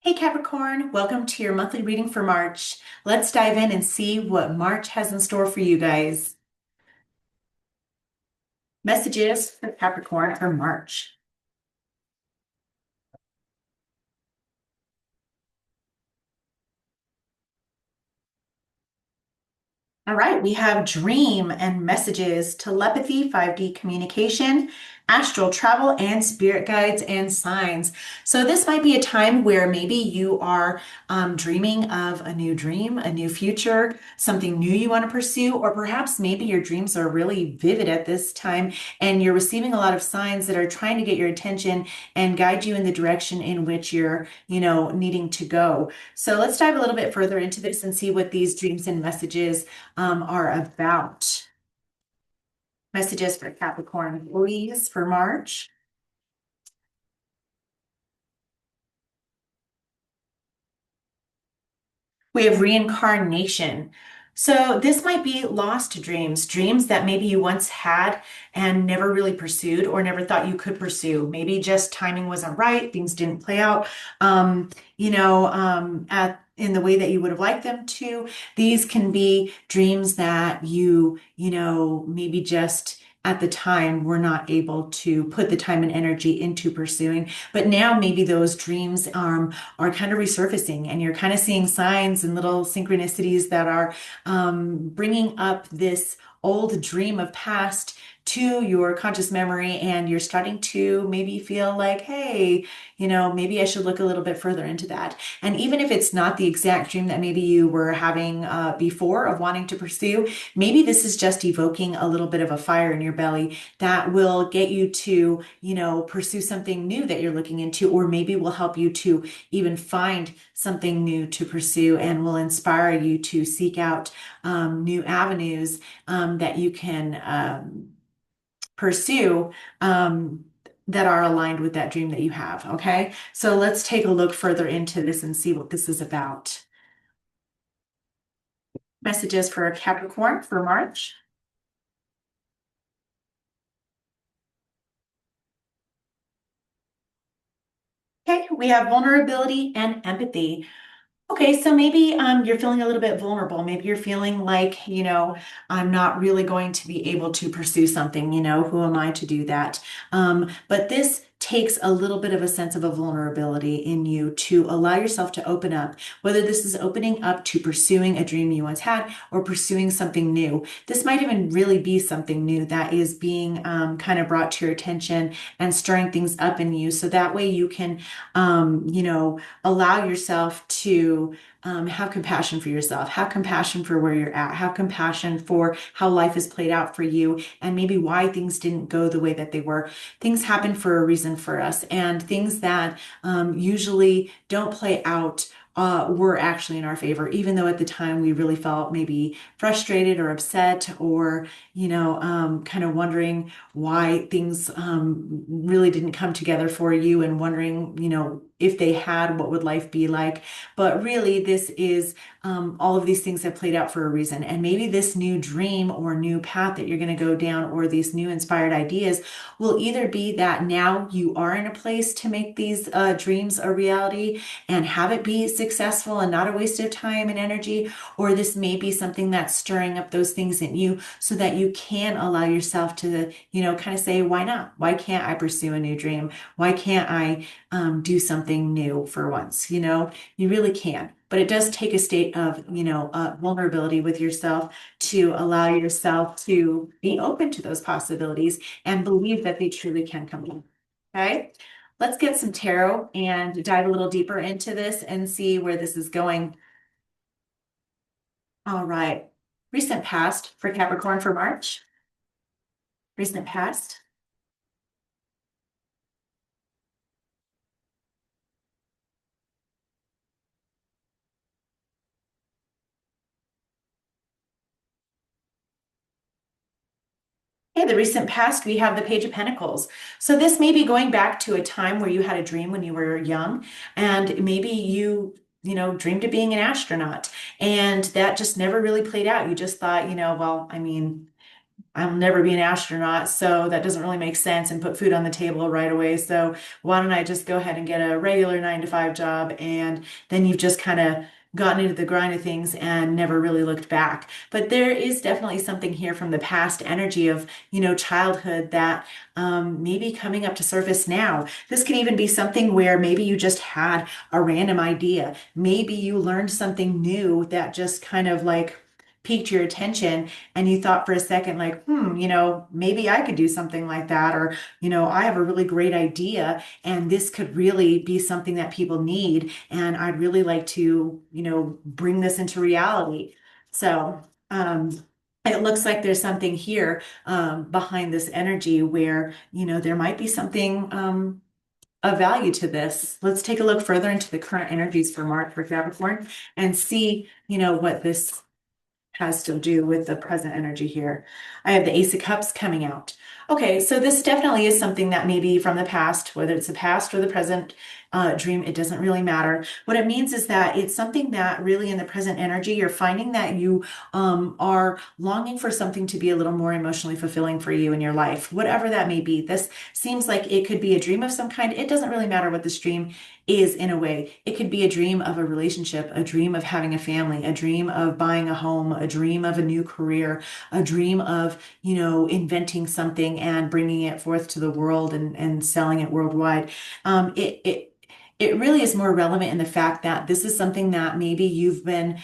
Hey Capricorn, welcome to your monthly reading for March. Let's dive in and see what March has in store for you guys. Messages for Capricorn for March. All right, we have dream and messages, telepathy, 5D communication, astral travel, and spirit guides and signs. So, this might be a time where maybe you are dreaming of a new dream, a new future, something new you want to pursue, or perhaps maybe your dreams are really vivid at this time and you're receiving a lot of signs that are trying to get your attention and guide you in the direction in which you're needing to go. So, let's dive a little bit further into this and see what these dreams and messages are about. Messages for Capricorn, please, for March. We have reincarnation. So this might be lost dreams, dreams that maybe you once had and never really pursued or never thought you could pursue. Maybe just timing wasn't right, things didn't play out, at in the way that you would have liked them to. These can be dreams that maybe just at the time were not able to put the time and energy into pursuing. But now maybe those dreams are kind of resurfacing and you're kind of seeing signs and little synchronicities that are bringing up this old dream of past to your conscious memory, and you're starting to maybe feel like, hey, maybe I should look a little bit further into that. And even if it's not the exact dream that maybe you were having before of wanting to pursue, maybe this is just evoking a little bit of a fire in your belly that will get you to, pursue something new that you're looking into, or maybe will help you to even find something new to pursue and will inspire you to seek out new avenues that you can pursue that are aligned with that dream that you have. Okay. So let's take a look further into this and see what this is about. Messages for Capricorn for March. Okay, we have vulnerability and empathy. Okay, so maybe you're feeling a little bit vulnerable. Maybe you're feeling like, I'm not really going to be able to pursue something, who am I to do that? But this takes a little bit of a sense of a vulnerability in you to allow yourself to open up, whether this is opening up to pursuing a dream you once had or pursuing something new. This might even really be something new that is being kind of brought to your attention and stirring things up in you. So that way you can, allow yourself to have compassion for yourself, have compassion for where you're at, have compassion for how life has played out for you, and maybe why things didn't go the way that they were. Things happen for a reason for us, and things that usually don't play out were actually in our favor, even though at the time we really felt maybe frustrated or upset or, kind of wondering why things really didn't come together for you and wondering, if they had, what would life be like? But really, this is all of these things have played out for a reason. And maybe this new dream or new path that you're going to go down or these new inspired ideas will either be that now you are in a place to make these dreams a reality and have it be successful and not a waste of time and energy, or this may be something that's stirring up those things in you so that you can allow yourself to, kind of say, why not? Why can't I pursue a new dream? Why can't I do something new for once? You really can. But it does take a state of, vulnerability with yourself to allow yourself to be open to those possibilities and believe that they truly can come true. Okay. Let's get some tarot and dive a little deeper into this and see where this is going. All right. Recent past for Capricorn for March. Recent past. Okay, the recent past, we have the Page of Pentacles. So this may be going back to a time where you had a dream when you were young, and maybe dreamed of being an astronaut, and that just never really played out. You just thought, well, I mean, I'll never be an astronaut, so that doesn't really make sense and put food on the table right away. So why don't I just go ahead and get a regular 9 to 5 job? And then you've just kind of gotten into the grind of things and never really looked back. But there is definitely something here from the past energy of, childhood that maybe coming up to surface now. This can even be something where maybe you just had a random idea. Maybe you learned something new that just kind of like piqued your attention and you thought for a second, like, maybe I could do something like that. Or, I have a really great idea and this could really be something that people need. And I'd really like to, bring this into reality. So, it looks like there's something here behind this energy where, there might be something of value to this. Let's take a look further into the current energies for March for Capricorn and see, what this has to do with the present energy here. I have the Ace of Cups coming out. Okay, so this definitely is something that maybe from the past, whether it's the past or the present dream, it doesn't really matter. What it means is that it's something that really in the present energy, you're finding that you are longing for something to be a little more emotionally fulfilling for you in your life, whatever that may be. This seems like it could be a dream of some kind. It doesn't really matter what this dream is in a way. It could be a dream of a relationship, a dream of having a family, a dream of buying a home, a dream of a new career, a dream of, inventing something and bringing it forth to the world and selling it worldwide. It really is more relevant in the fact that this is something that maybe you've been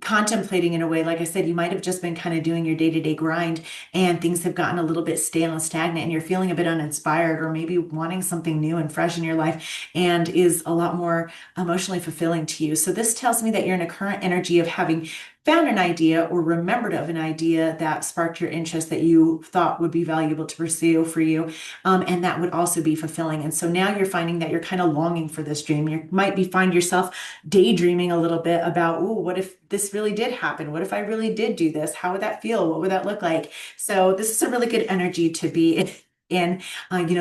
contemplating in a way. Like I said, you might have just been kind of doing your day-to-day grind and things have gotten a little bit stale and stagnant and you're feeling a bit uninspired or maybe wanting something new and fresh in your life and is a lot more emotionally fulfilling to you. So this tells me that you're in a current energy of having found an idea or remembered of an idea that sparked your interest that you thought would be valuable to pursue for you. And that would also be fulfilling. And so now you're finding that you're kind of longing for this dream. You might be find yourself daydreaming a little bit about, oh, what if this really did happen? What if I really did do this? How would that feel? What would that look like? So this is a really good energy to be in.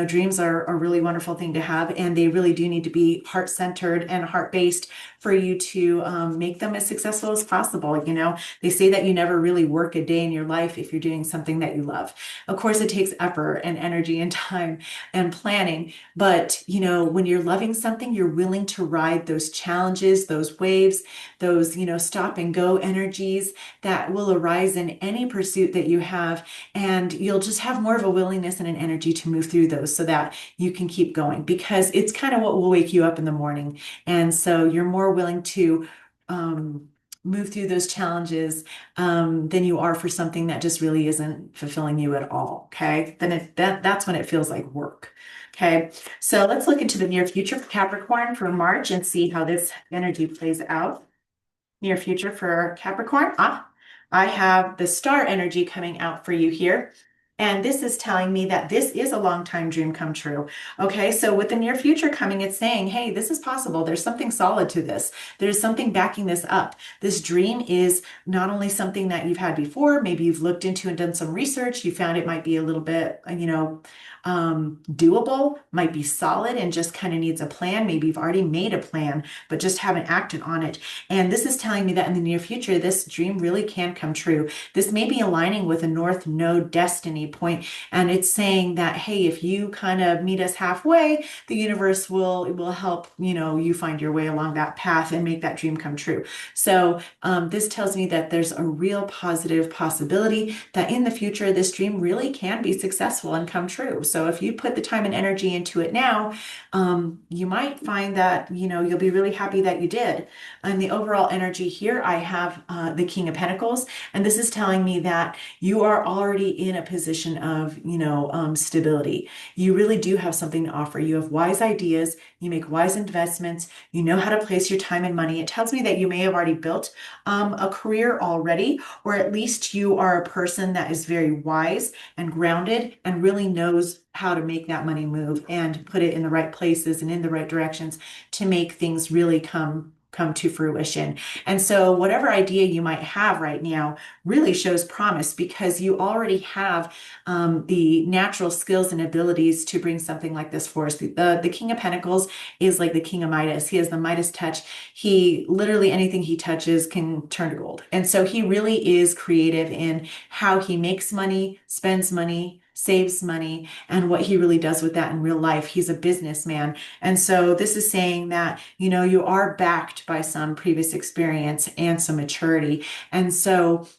Dreams are a really wonderful thing to have, and they really do need to be heart-centered and heart-based for you to make them as successful as possible. They say that you never really work a day in your life if you're doing something that you love. Of course, it takes effort and energy and time and planning, but when you're loving something, you're willing to ride those challenges, those waves, those, stop and go energies that will arise in any pursuit that you have. And you'll just have more of a willingness and an energy to move through those so that you can keep going because it's kind of what will wake you up in the morning. And so you're more willing to move through those challenges than you are for something that just really isn't fulfilling you at all. Okay. Then that's when it feels like work. Okay. So let's look into the near future for Capricorn for March and see how this energy plays out. Near future for Capricorn. I have the star energy coming out for you here. And this is telling me that this is a long time dream come true. Okay, so with the near future coming, it's saying, hey, this is possible. There's something solid to this. There's something backing this up. This dream is not only something that you've had before, maybe you've looked into and done some research. You found it might be a little bit, doable, might be solid and just kind of needs a plan. Maybe you've already made a plan, but just haven't acted on it. And this is telling me that in the near future, this dream really can come true. This may be aligning with a North Node destiny point, and it's saying that, hey, if you kind of meet us halfway, the universe will help, you find your way along that path and make that dream come true. So this tells me that there's a real positive possibility that in the future, this dream really can be successful and come true. So if you put the time and energy into it now, you might find that, you'll be really happy that you did. And the overall energy here, I have the King of Pentacles, and this is telling me that you are already in a position of, stability. You really do have something to offer. You have wise ideas, you make wise investments, you know how to place your time and money. It tells me that you may have already built a career already, or at least you are a person that is very wise and grounded and really knows how to make that money move and put it in the right places and in the right directions to make things really come come to fruition. And so whatever idea you might have right now really shows promise because you already have the natural skills and abilities to bring something like this forth. The King of Pentacles is like the King of Midas. He has the Midas touch. He literally anything he touches can turn to gold. And so he really is creative in how he makes money, spends money, saves money, and what he really does with that in real life. He's a businessman. And so this is saying that, you are backed by some previous experience and some maturity. And so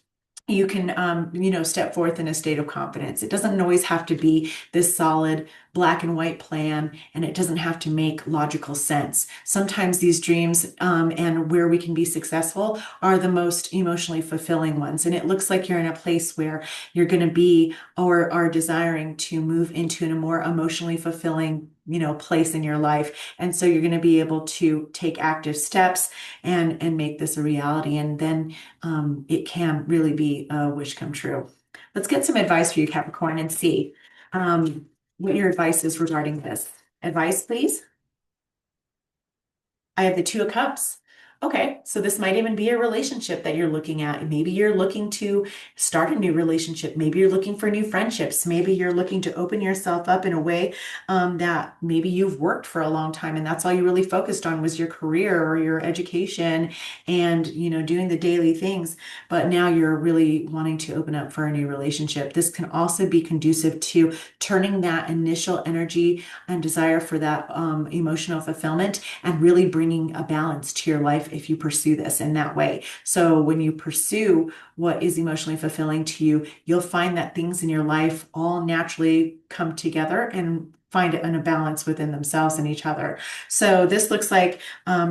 you can step forth in a state of confidence. It doesn't always have to be this solid black and white plan, and it doesn't have to make logical sense. Sometimes these dreams and where we can be successful are the most emotionally fulfilling ones, and it looks like you're in a place where you're going to be or are desiring to move into a more emotionally fulfilling place in your life. And so you're going to be able to take active steps and make this a reality, and then it can really be a wish come true. Let's get some advice for you, Capricorn, and see what your advice is regarding this. Advice, please. I have the Two of Cups. Okay, so this might even be a relationship that you're looking at. Maybe you're looking to start a new relationship. Maybe you're looking for new friendships. Maybe you're looking to open yourself up in a way that maybe you've worked for a long time and that's all you really focused on was your career or your education and, doing the daily things. But now you're really wanting to open up for a new relationship. This can also be conducive to turning that initial energy and desire for that emotional fulfillment and really bringing a balance to your life if you pursue this in that way. So when you pursue what is emotionally fulfilling to you, you'll find that things in your life all naturally come together and find it in a balance within themselves and each other. So this looks like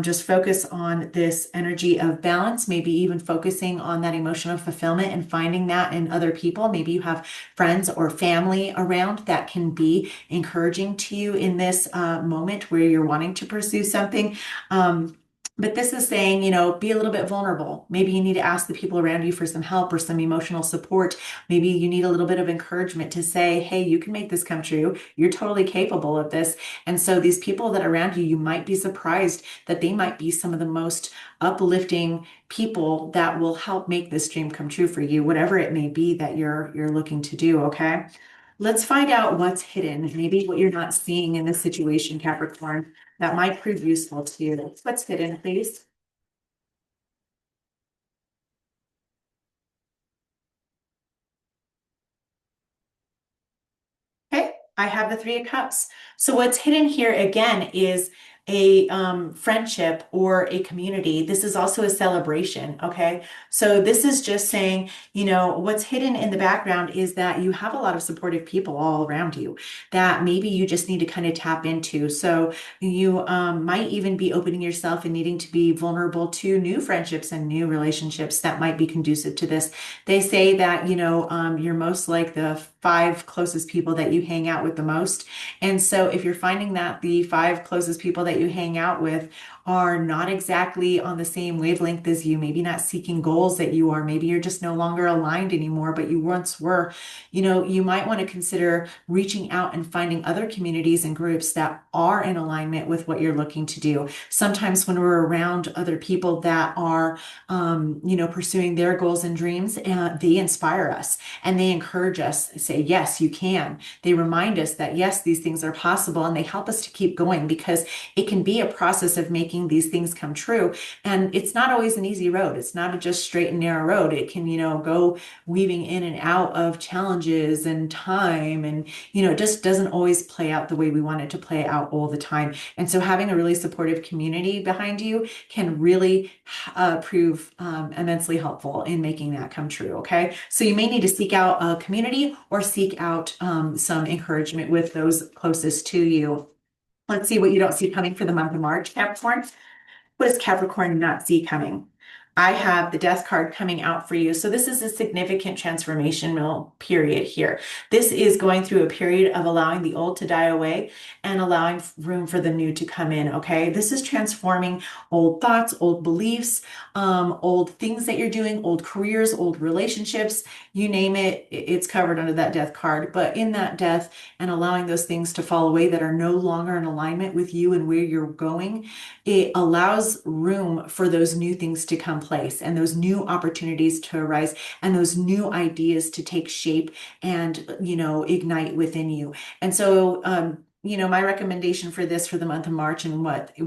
just focus on this energy of balance, maybe even focusing on that emotional fulfillment and finding that in other people. Maybe you have friends or family around that can be encouraging to you in this moment where you're wanting to pursue something. But this is saying, be a little bit vulnerable. Maybe you need to ask the people around you for some help or some emotional support. Maybe you need a little bit of encouragement to say, hey, you can make this come true. You're totally capable of this. And so these people that are around you, you might be surprised that they might be some of the most uplifting people that will help make this dream come true for you, whatever it may be that you're looking to do, okay? Let's find out what's hidden, maybe what you're not seeing in this situation, Capricorn, that might prove useful to you. What's hidden, please? Okay, I have the Three of Cups. So what's hidden here again is a friendship or a community. This is also a celebration. Okay, so this is just saying, what's hidden in the background is that you have a lot of supportive people all around you that maybe you just need to kind of tap into. So you might even be opening yourself and needing to be vulnerable to new friendships and new relationships that might be conducive to this. They say that, you're most like the five closest people that you hang out with the most. And so if you're finding that the five closest people that you hang out with are not exactly on the same wavelength as you, maybe not seeking goals that you are, maybe you're just no longer aligned anymore, but you once were, you might want to consider reaching out and finding other communities and groups that are in alignment with what you're looking to do. Sometimes when we're around other people that are, pursuing their goals and dreams, they inspire us and they encourage us, say, yes, you can. They remind us that, yes, these things are possible, and they help us to keep going because it can be a process of making these things come true. And it's not always an easy road. It's not a just straight and narrow road. It can, go weaving in and out of challenges and time. And, it just doesn't always play out the way we want it to play out all the time. And so having a really supportive community behind you can really prove immensely helpful in making that come true. Okay. So you may need to seek out a community or seek out some encouragement with those closest to you. Let's see what you don't see coming for the month of March, Capricorn. What does Capricorn not see coming? I have the death card coming out for you. So this is a significant transformational period here. This is going through a period of allowing the old to die away and allowing room for the new to come in. Okay. This is transforming old thoughts, old beliefs, old things that you're doing, old careers, old relationships, you name it, it's covered under that death card. But in that death and allowing those things to fall away that are no longer in alignment with you and where you're going, it allows room for those new things to come place and those new opportunities to arise and those new ideas to take shape and, ignite within you. And so, my recommendation for this for the month of March and what you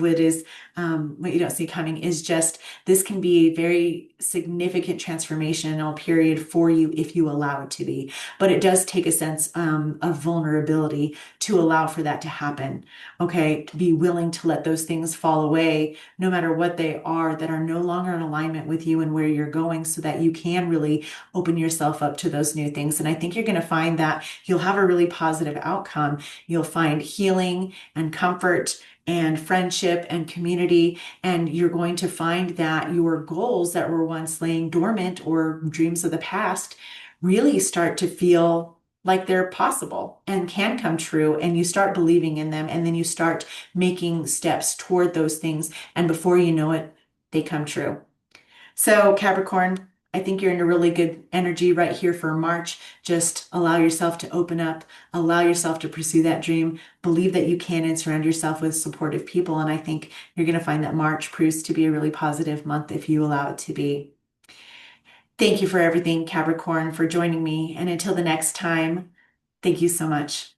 don't see coming is just this can be a very significant transformational period for you if you allow it to be. But it does take a sense of vulnerability to allow for that to happen. Okay, to be willing to let those things fall away, no matter what they are, that are no longer in alignment with you and where you're going, so that you can really open yourself up to those new things. And I think you're going to find that you'll have a really positive outcome. You'll find healing and comfort and friendship and community, and you're going to find that your goals that were once laying dormant or dreams of the past really start to feel like they're possible and can come true, and you start believing in them, and then you start making steps toward those things, and before you know it, they come true. So Capricorn, I think you're in a really good energy right here for March. Just allow yourself to open up, allow yourself to pursue that dream, believe that you can, and surround yourself with supportive people. And I think you're going to find that March proves to be a really positive month if you allow it to be. Thank you for everything, Capricorn, for joining me. And until the next time, thank you so much.